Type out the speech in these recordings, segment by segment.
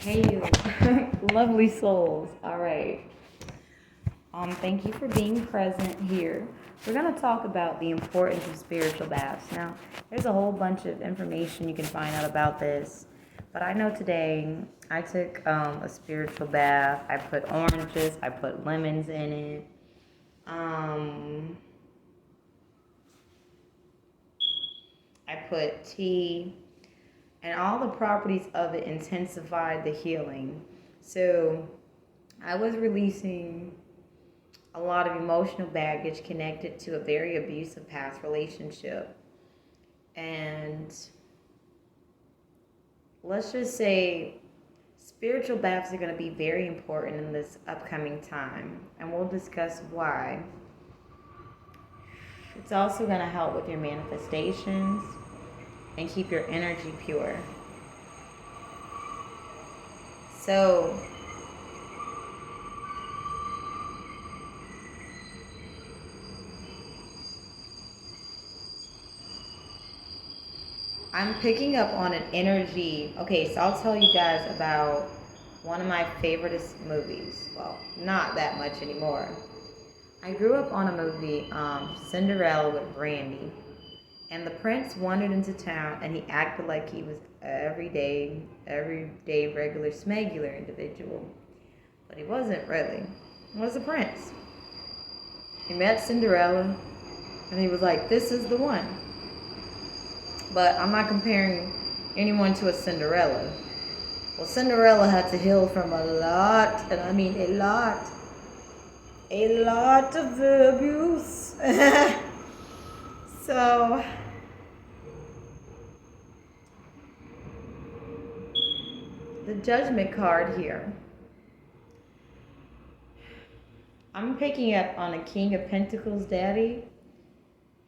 Hey, you lovely souls. All right. Thank you for being present here. We're going to talk about the importance of spiritual baths. Now, there's a whole bunch of information you can find out about this, but I know today I took a spiritual bath. I put oranges, I put lemons in it. Um, I put tea, and all the properties of it intensified the healing. So I was releasing a lot of emotional baggage connected to a very abusive past relationship. And let's just say spiritual baths are going to be very important in this upcoming time. And we'll discuss why. It's also going to help with your manifestations and keep your energy pure. So, I'm picking up on an energy. Okay, so I'll tell you guys about one of my favorite movies. Well, not that much anymore. I grew up on a movie, Cinderella with Brandy. And the prince wandered into town and he acted like he was everyday, regular, smegular individual. But he wasn't really. He was a prince. He met Cinderella and he was like, this is the one. But I'm not comparing anyone to a Cinderella. Well, Cinderella had to heal from a lot, and I mean a lot of abuse. So, the judgment card here. I'm picking up on a King of Pentacles daddy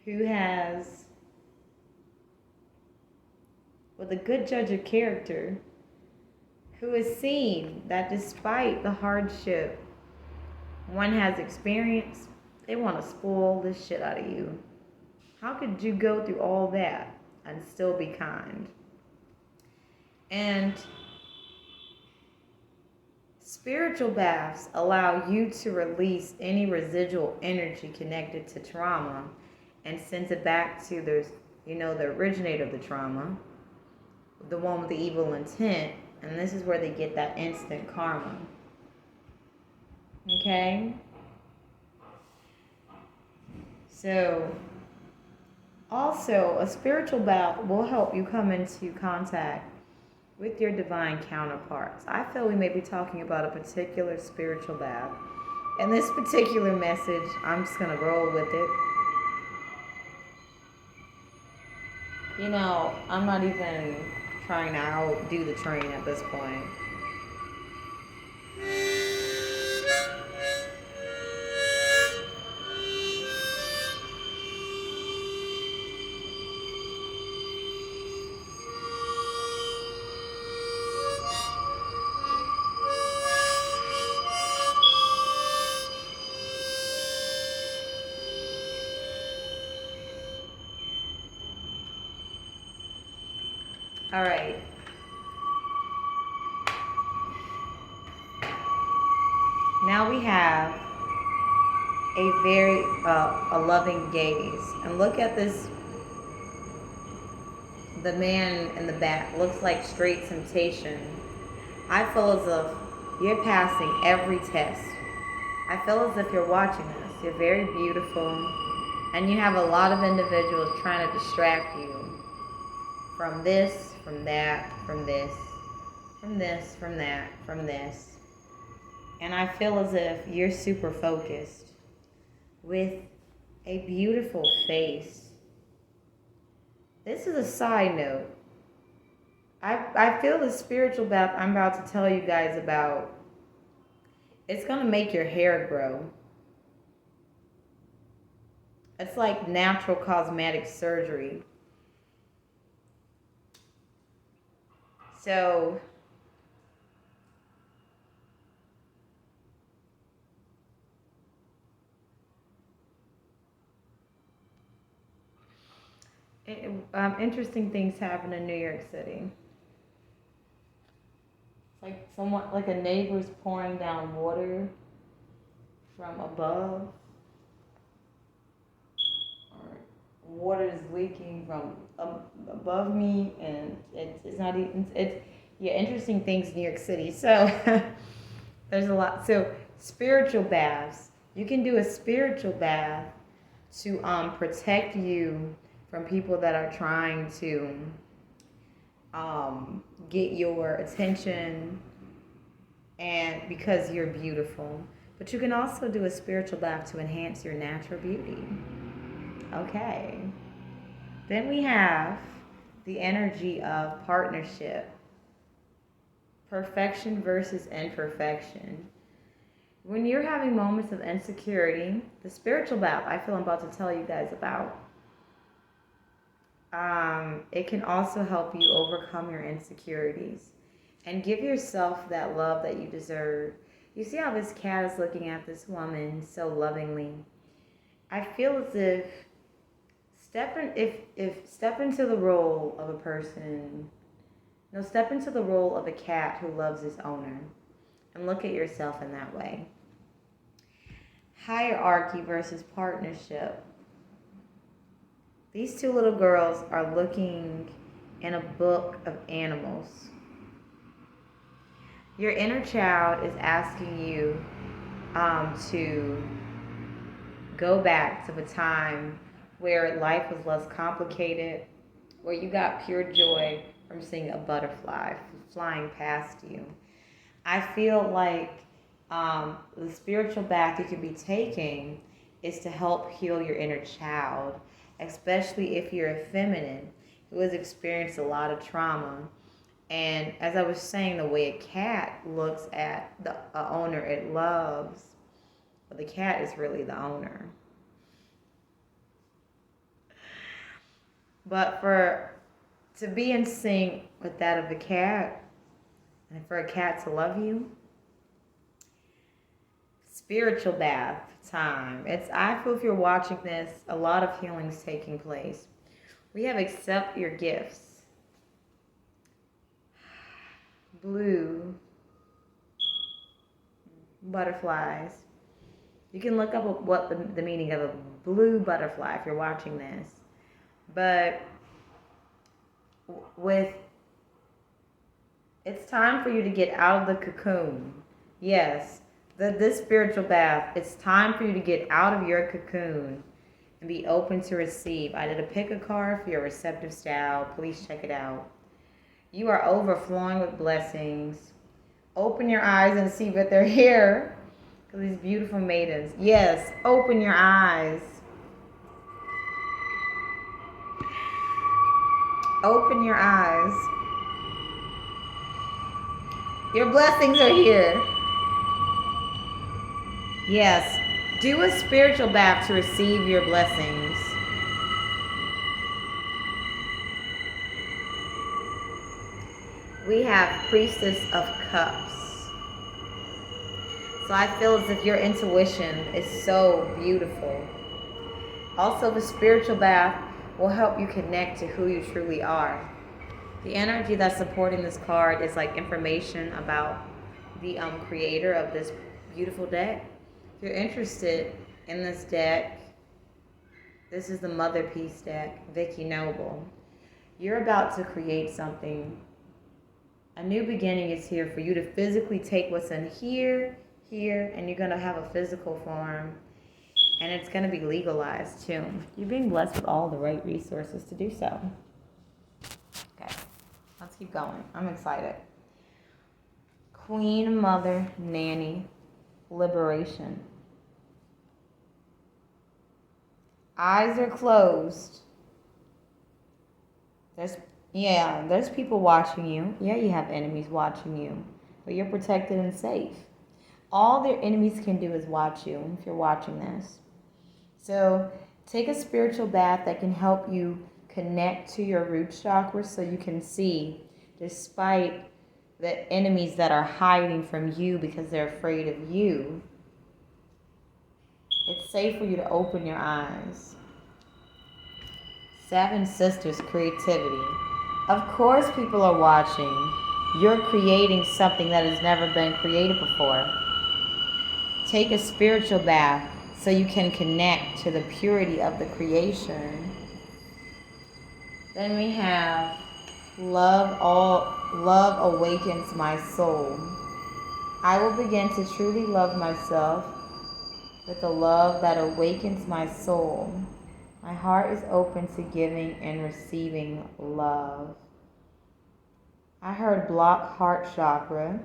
who has, with a good judge of character, who has seen that despite the hardship one has experienced, they want to spoil the shit out of you. How could you go through all that and still be kind? And spiritual baths allow you to release any residual energy connected to trauma and sends it back to the originator of the trauma, the one with the evil intent, and this is where they get that instant karma. Okay? So, also, a spiritual bath will help you come into contact with your divine counterparts. I feel we may be talking about a particular spiritual bath. And this particular message, I'm just going to roll with it. I'm not even trying to outdo the train at this point. All right. Now we have a loving gaze. And look at this. The man in the back looks like straight temptation. I feel as if you're passing every test. I feel as if you're watching this. You're very beautiful. And you have a lot of individuals trying to distract you from this, from that, from this, from this, from that, from this. And I feel as if you're super focused with a beautiful face. This is a side note. I feel the spiritual bath I'm about to tell you guys about, it's going to make your hair grow. It's like natural cosmetic surgery. So, interesting things happen in New York City. It's like someone, like a neighbor's pouring down water from above, or water is leaking from above me, and it's not even, it's, yeah, interesting things in New York City. So there's a lot. So spiritual baths. You can do a spiritual bath to protect you from people that are trying to get your attention, and because you're beautiful. But you can also do a spiritual bath to enhance your natural beauty. Okay. Then we have the energy of partnership. Perfection versus imperfection. When you're having moments of insecurity, the spiritual bath I feel I'm about to tell you guys about, it can also help you overcome your insecurities and give yourself that love that you deserve. You see how this cat is looking at this woman so lovingly. I feel as if step into the role of a person. No, step into the role of a cat who loves its owner, and look at yourself in that way. Hierarchy versus partnership. These two little girls are looking in a book of animals. Your inner child is asking you to go back to the time where life was less complicated, where you got pure joy from seeing a butterfly flying past you. I feel like the spiritual bath you could be taking is to help heal your inner child, especially if you're a feminine who has experienced a lot of trauma. And as I was saying, the way a cat looks at the owner it loves, but the cat is really the owner. But to be in sync with that of the cat, and for a cat to love you, spiritual bath time. I feel if you're watching this, a lot of healing's taking place. We have accept your gifts. Blue butterflies. You can look up what the meaning of a blue butterfly if you're watching this. But it's time for you to get out of the cocoon. Yes, this spiritual bath, it's time for you to get out of your cocoon and be open to receive. I did a pick a card for your receptive style. Please check it out. You are overflowing with blessings. Open your eyes and see that they're here. These beautiful maidens. Yes, open your eyes. Open your eyes. Your blessings are here. Yes, do a spiritual bath to receive your blessings. We have Priestess of Cups. So I feel as if your intuition is so beautiful. Also, the spiritual bath will help you connect to who you truly are. The energy that's supporting this card is like information about the creator of this beautiful deck. If you're interested in this deck, this is the Mother Peace deck, Vicky Noble. You're about to create something. A new beginning is here for you to physically take what's in here, and you're going to have a physical form. And it's going to be legalized too. You're being blessed with all the right resources to do so. Okay, let's keep going. I'm excited. Queen, Mother, Nanny, Liberation. Eyes are closed. There's people watching you. Yeah, you have enemies watching you, but you're protected and safe. All their enemies can do is watch you if you're watching this. So take a spiritual bath that can help you connect to your root chakra so you can see, despite the enemies that are hiding from you because they're afraid of you, it's safe for you to open your eyes. Seven Sisters, creativity. Of course people are watching. You're creating something that has never been created before. Take a spiritual bath so you can connect to the purity of the creation. Then we have love awakens my soul. I will begin to truly love myself with a love that awakens my soul. My heart is open to giving and receiving love. I heard block heart chakra.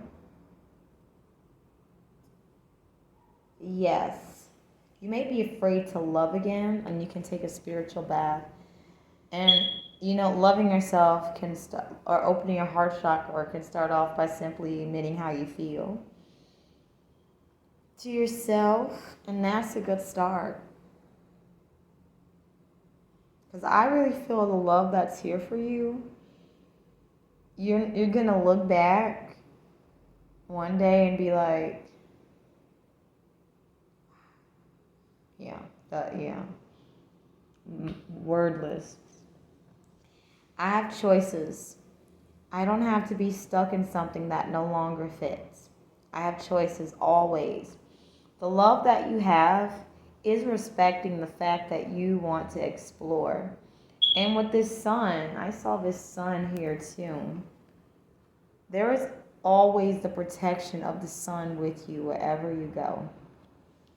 Yes. You may be afraid to love again, and you can take a spiritual bath. And, loving yourself can start, or opening your heart chakra can start off by simply admitting how you feel to yourself, and that's a good start. Because I really feel the love that's here for you. You're going to look back one day and be like, yeah, wordless. I have choices. I don't have to be stuck in something that no longer fits. I have choices always. The love that you have is respecting the fact that you want to explore. And with this sun, I saw this sun here too. There is always the protection of the sun with you wherever you go.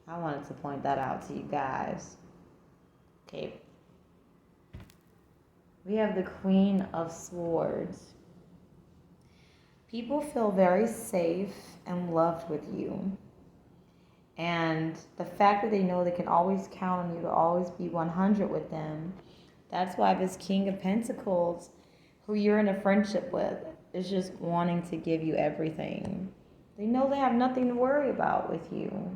I wanted to point that out to you guys. Okay. We have the Queen of Swords. People feel very safe and loved with you. And the fact that they know they can always count on you to always be 100 with them, that's why this King of Pentacles, who you're in a friendship with, is just wanting to give you everything. They know they have nothing to worry about with you.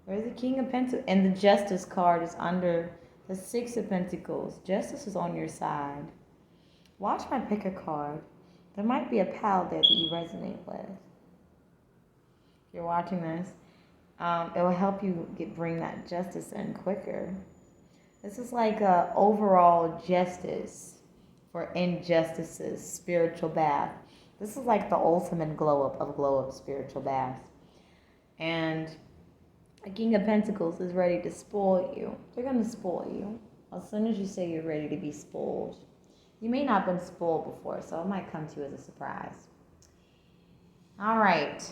There's the King of Pentacles, and the Justice card is under the Six of Pentacles. Justice is on your side. Watch my pick a card. There might be a pal there that you resonate with. If you're watching this, it will help you bring that justice in quicker. This is like a overall justice for injustices, spiritual bath. This is like the ultimate glow up spiritual bath. And a King of Pentacles is ready to spoil you. They're going to spoil you as soon as you say you're ready to be spoiled. You may not have been spoiled before, so it might come to you as a surprise. All right.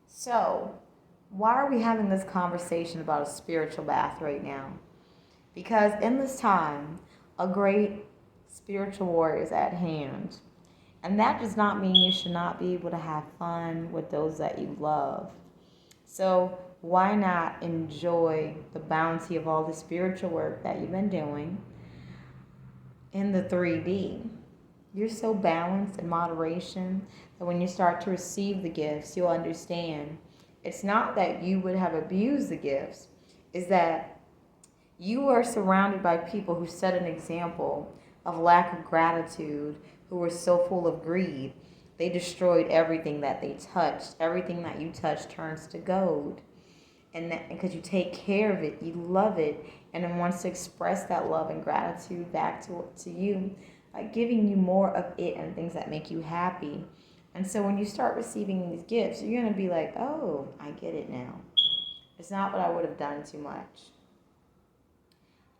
So, why are we having this conversation about a spiritual bath right now? Because in this time, a great spiritual war is at hand. And that does not mean you should not be able to have fun with those that you love. So why not enjoy the bounty of all the spiritual work that you've been doing in the 3D? You're so balanced in moderation that when you start to receive the gifts, you'll understand it's not that you would have abused the gifts, it's that you are surrounded by people who set an example of lack of gratitude, who were so full of greed. They destroyed everything that they touched. Everything that you touch turns to gold. And that, because you take care of it, you love it, and then wants to express that love and gratitude back to you by giving you more of it and things that make you happy. And so when you start receiving these gifts, you're going to be like, oh, I get it now. It's not what I would have done too much.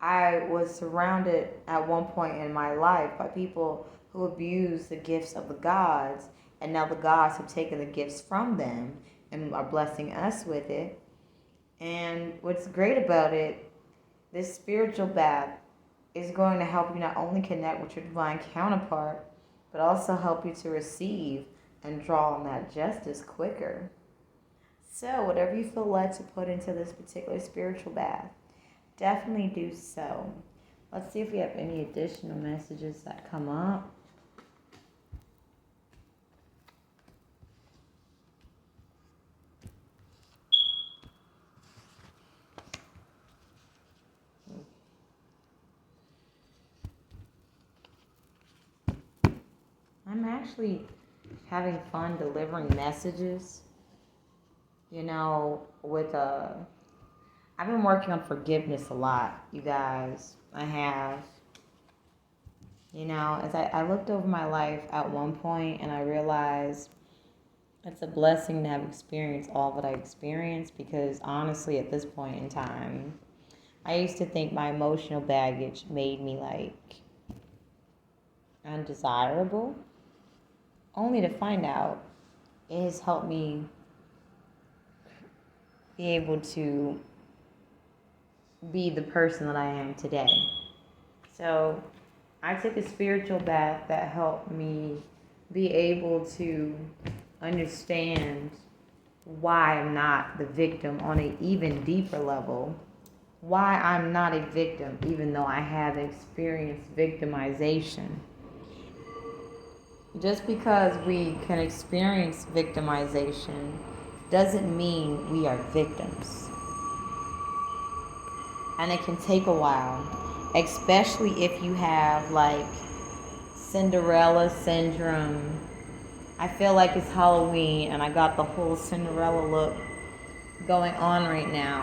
I was surrounded at one point in my life by people who abused the gifts of the gods, and now the gods have taken the gifts from them and are blessing us with it. And what's great about it, this spiritual bath is going to help you not only connect with your divine counterpart, but also help you to receive and draw on that justice quicker. So whatever you feel led to put into this particular spiritual bath, definitely do so. Let's see if we have any additional messages that come up. I'm actually having fun delivering messages, with I've been working on forgiveness a lot, you guys. I have. You know, as I looked over my life at one point and I realized it's a blessing to have experienced all that I experienced because honestly, at this point in time, I used to think my emotional baggage made me like undesirable, only to find out it has helped me be able to be the person that I am today. So I took a spiritual bath that helped me be able to understand why I'm not the victim on an even deeper level. Why I'm not a victim, even though I have experienced victimization. Just because we can experience victimization doesn't mean we are victims. And it can take a while, especially if you have like Cinderella syndrome. I feel like it's Halloween and I got the whole Cinderella look going on right now.